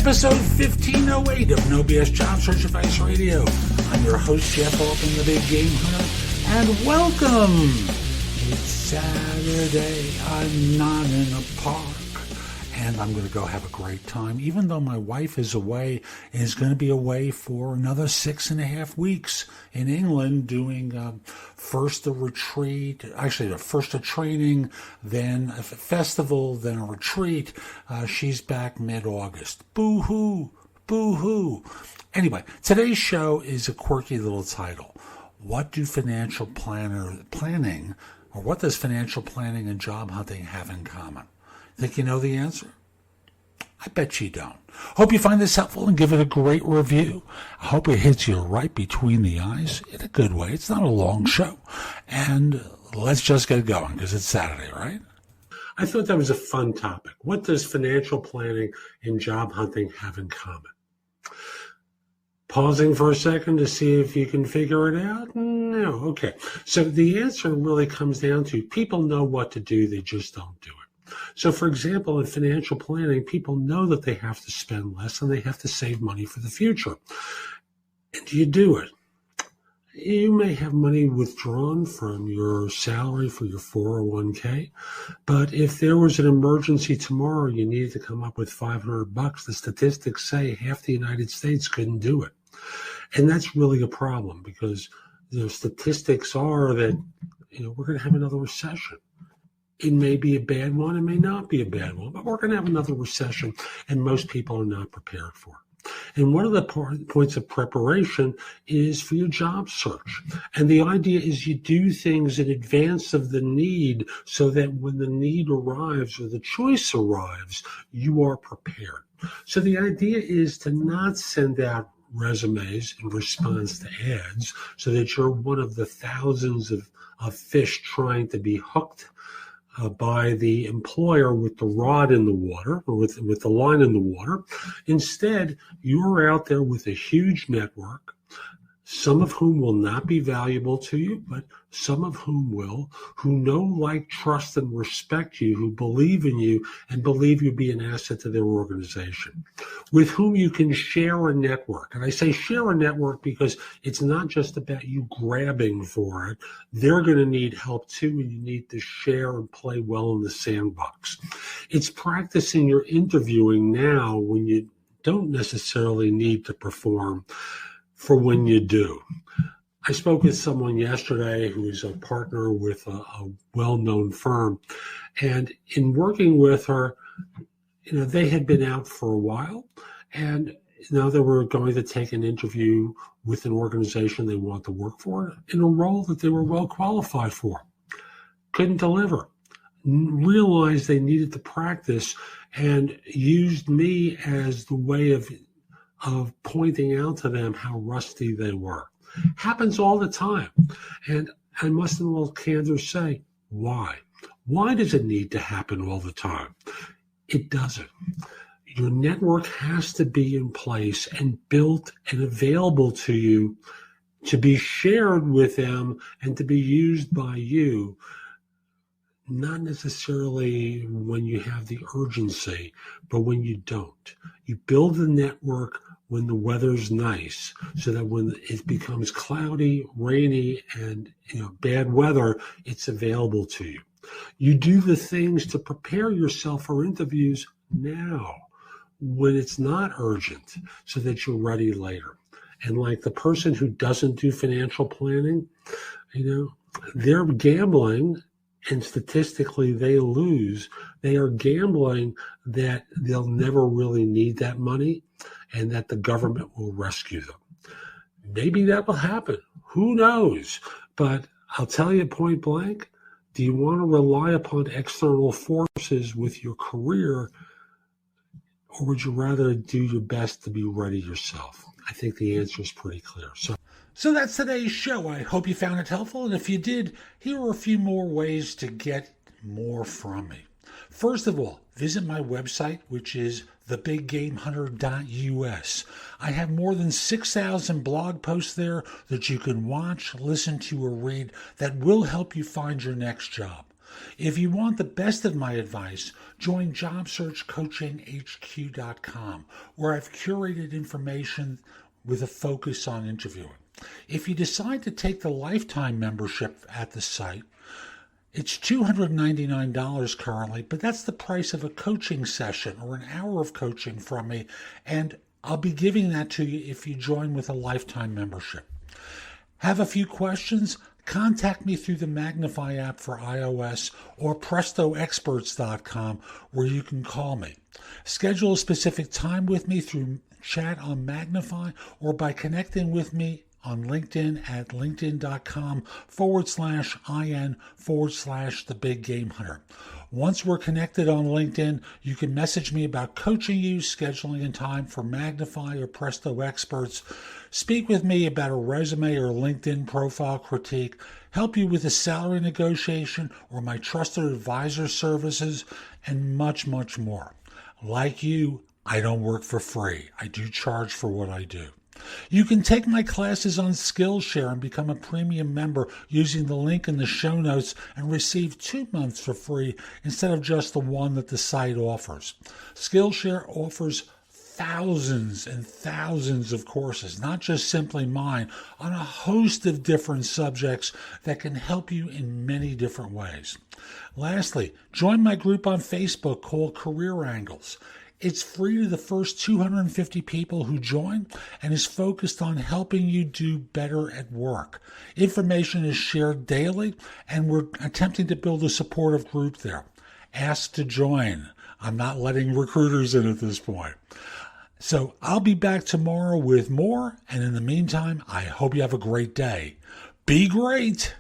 episode 1508 of No BS Job Search Advice Radio. I'm your host, Jeff Altman, the Big Game Hunter, and welcome. It's Saturday. I'm not in a park, and I'm going to go have a great time, even though my wife is away and is going to be away for another 6.5 weeks in England doing first a retreat, actually first a training, then a festival, then a retreat. She's back mid-August. Boo-hoo, boo-hoo. Anyway, today's show is a quirky little title. What does financial planning and job hunting have in common? Think you know the answer? I bet you don't. Hope you find this helpful and give it a great review. I hope it hits you right between the eyes in a good way. It's not a long show. And let's just get going because it's Saturday, right? I thought that was a fun topic. What does financial planning and job hunting have in common? Pausing for a second to see if you can figure it out? No. Okay. So the answer really comes down to people know what to do, they just don't do it. So, for example, in financial planning, people know that they have to spend less and they have to save money for the future. And do you do it? You may have money withdrawn from your salary for your 401k, but if there was an emergency tomorrow, you needed to come up with $500, the statistics say half the United States couldn't do it. And that's really a problem because the statistics are that we're going to have another recession. It may be a bad one, it may not be a bad one, but we're going to have another recession, and most people are not prepared for it. And one of the points of preparation is for your job search. And the idea is you do things in advance of the need so that when the need arrives or the choice arrives, you are prepared. So the idea is to not send out resumes in response to ads so that you're one of the thousands of fish trying to be hooked by the employer with the rod in the water or with the line in the water. Instead, you're out there with a huge network, some of whom will not be valuable to you, but some of whom will, who know, like, trust, and respect you, who believe in you and believe you'll be an asset to their organization, with whom you can share a network. And I say share a network because it's not just about you grabbing for it. They're going to need help too, and you need to share and play well in the sandbox. It's practicing your interviewing now when you don't necessarily need to perform for when you do. I spoke with someone yesterday who is a partner with a well-known firm, and in working with her, they had been out for a while, and now they were going to take an interview with an organization they want to work for in a role that they were well qualified for. Couldn't deliver. Realized they needed to practice and used me as the way of pointing out to them how rusty they were. Happens all the time. And I must in all candor say, why? Why does it need to happen all the time? It doesn't. Your network has to be in place and built and available to you to be shared with them and to be used by you, not necessarily when you have the urgency, but when you don't. You build the network when the weather's nice, so that when it becomes cloudy, rainy, and bad weather, it's available to you. You do the things to prepare yourself for interviews now, when it's not urgent, so that you're ready later. And like the person who doesn't do financial planning, they're gambling, and statistically they lose. They are gambling that they'll never really need that money and that the government will rescue them. Maybe that will happen. Who knows? But I'll tell you point blank, do you want to rely upon external forces with your career, or would you rather do your best to be ready yourself? I think the answer is pretty clear. So that's today's show. I hope you found it helpful. And if you did, here are a few more ways to get more from me. First of all, visit my website, which is thebiggamehunter.us. I have more than 6,000 blog posts there that you can watch, listen to, or read that will help you find your next job. If you want the best of my advice, join JobSearchCoachingHQ.com, where I've curated information with a focus on interviewing. If you decide to take the lifetime membership at the site, it's $299 currently, but that's the price of a coaching session or an hour of coaching from me, and I'll be giving that to you if you join with a lifetime membership. Have a few questions? Contact me through the Magnify app for iOS or PrestoExperts.com, where you can call me. Schedule a specific time with me through chat on Magnify or by connecting with me on LinkedIn at linkedin.com/IN/The Big Game Hunter. Once we're connected on LinkedIn, you can message me about coaching you, scheduling a time for Magnify or Presto Experts, speak with me about a resume or LinkedIn profile critique, help you with a salary negotiation or my trusted advisor services, and much, much more. Like you, I don't work for free. I do charge for what I do. You can take my classes on Skillshare and become a premium member using the link in the show notes and receive 2 months for free instead of just the one that the site offers. Skillshare offers thousands and thousands of courses, not just simply mine, on a host of different subjects that can help you in many different ways. Lastly, join my group on Facebook called Career Angles. It's free to the first 250 people who join and is focused on helping you do better at work. Information is shared daily, and we're attempting to build a supportive group there. Ask to join. I'm not letting recruiters in at this point. So I'll be back tomorrow with more, and in the meantime, I hope you have a great day. Be great!